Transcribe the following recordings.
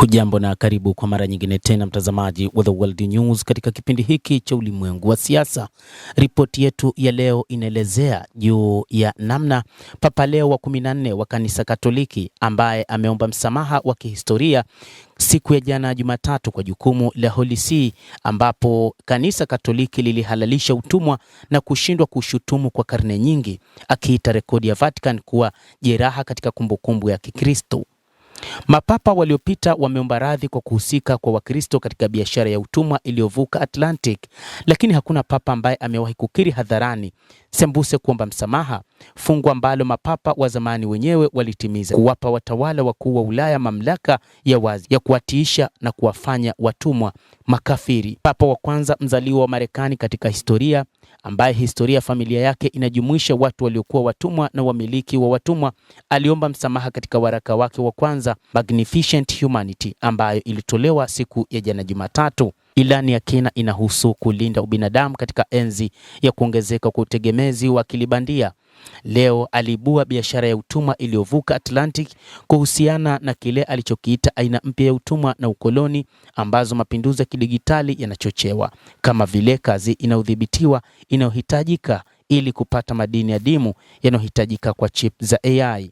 Hujambo na karibu kwa mara nyingine tena mtazamaji wa The World News katika kipindi hiki cha ulimwengu wa siasa. Ripoti yetu ya leo inaelezea juu ya namna Papa Leo wa 14 wa Kanisa Katoliki ambaye ameomba msamaha wa kihistoria siku ya jana Jumatatu kwa jukumu la Holy See, ambapo Kanisa Katoliki lilihalalisha utumwa na kushindwa kushutumu kwa karne nyingi, akiita rekodi ya Vatican kuwa jeraha katika kumbukumbu ya Kikristo. Mapapa waliopita wameomba radhi kwa kuhusika kwa Wakristo katika biashara ya utumwa iliyovuka Atlantic, lakini hakuna papa ambaye amewahi kukiri hadharani sembuse kuomba msamaha, fungu ambalo mapapa wa zamani wenyewe walitimiza, kuwapa watawala wakuu wa Ulaya mamlaka ya wazi ya kuwatiisha na kuwafanya watumwa makafiri. Papa wa kwanza mzaliwa wa Marekani katika historia, ambaye historia ya familia yake inajumuisha watu waliokuwa watumwa na wamiliki wa watumwa, aliomba msamaha katika waraka wake wa kwanza Magnificent Humanity, ambayo ilitolewa siku ya jana Jumatatu. Ilani ya kina inahusu kulinda ubinadamu katika enzi ya kuongezeka kwa utegemezi wa akili bandia. Leo aliibua biashara ya utumwa iliyovuka Atlantic kuhusiana na kile alichokiita aina mpya ya utumwa na ukoloni ambazo mapinduzi ya kidigitali yanachochewa, kama vile kazi inayodhibitiwa inayohitajika ili kupata madini adimu yanayohitajika kwa chip za AI.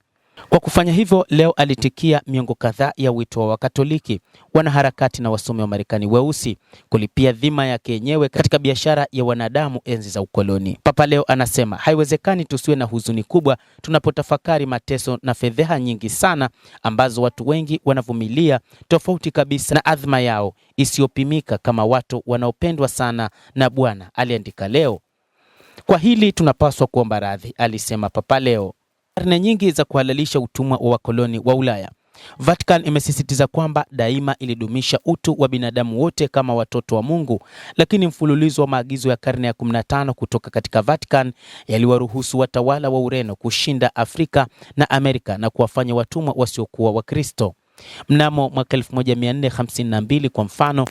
Kwa kufanya hivyo, leo alitikia miongo kadhaa ya wito wa Wakatoliki, wanaharakati na wasomi wa Marekani weusi kulipia dhima yake yenyewe katika biashara ya wanadamu enzi za ukoloni. Papa Leo anasema haiwezekani tusiwe na huzuni kubwa tunapotafakari mateso na fedheha nyingi sana ambazo watu wengi wanavumilia, tofauti kabisa na adhma yao isiyopimika kama watu wanaopendwa sana na Bwana, aliandika Leo. Kwa hili tunapaswa kuomba radhi, alisema Papa Leo. Karne nyingi za kuhalalisha utumwa wa wakoloni wa Ulaya, Vatican imesisitiza kwamba daima ilidumisha utu wa binadamu wote kama watoto wa Mungu, lakini mfululizo wa maagizo ya karne ya 15 kutoka katika Vatican yaliwaruhusu watawala wa Ureno kushinda Afrika na Amerika na kuwafanya watumwa wasiokuwa Wakristo. Mnamo mwaka 1452 kwa mfano,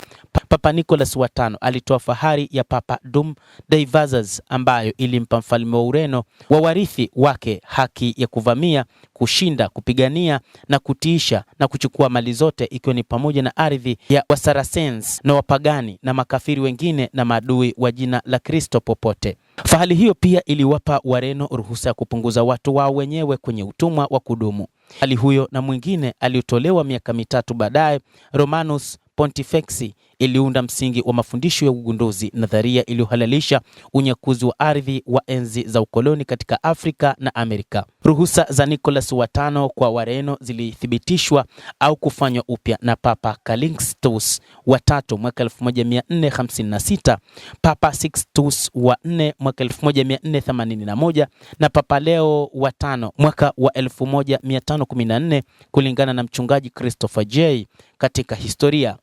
Papa Nicholas wa tano alitoa fahari ya Papa Dom Dei Vazas, ambayo ilimpa mfalme wa Ureno wa warithi wake haki ya kuvamia, kushinda, kupigania na kutiisha na kuchukua mali zote, ikiwa ni pamoja na ardhi ya Wasaracens na wapagani na makafiri wengine na maadui wa jina la Kristo popote. Fahari hiyo pia iliwapa Wareno ruhusa ya kupunguza watu wao wenyewe kwenye utumwa wa kudumu. Hali huyo na mwingine aliotolewa miaka mitatu baadaye, Romanus Pontifex, iliunda msingi wa mafundisho ya ugunduzi, nadharia iliyohalalisha unyakuzi wa ardhi wa enzi za ukoloni katika Afrika na Amerika. Ruhusa za Nicholas wa tano kwa Wareno zilithibitishwa au kufanywa upya na Papa Calixtus wa tatu mwaka 1456, Papa Sixtus wa 4 mwaka 1481 na Papa Leo wa tano mwaka wa 1514, kulingana na mchungaji Christopher J. katika historia.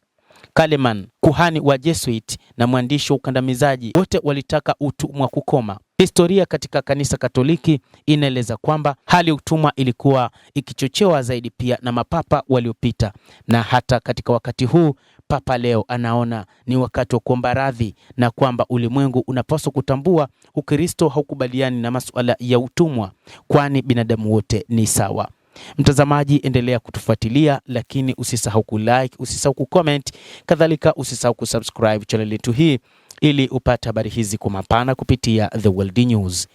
Kaleman, kuhani wa Jesuit na mwandishi wa ukandamizaji, wote walitaka utumwa kukoma. Historia katika Kanisa Katoliki inaeleza kwamba hali ya utumwa ilikuwa ikichochewa zaidi pia na mapapa waliopita, na hata katika wakati huu Papa Leo anaona ni wakati wa kuomba radhi na kwamba ulimwengu unapaswa kutambua Ukristo haukubaliani na masuala ya utumwa, kwani binadamu wote ni sawa. Mtazamaji, endelea kutufuatilia, lakini usisahau kulike, usisahau kucomment, kadhalika usisahau kusubscribe channel yetu hii ili upate habari hizi kwa mapana kupitia The World News.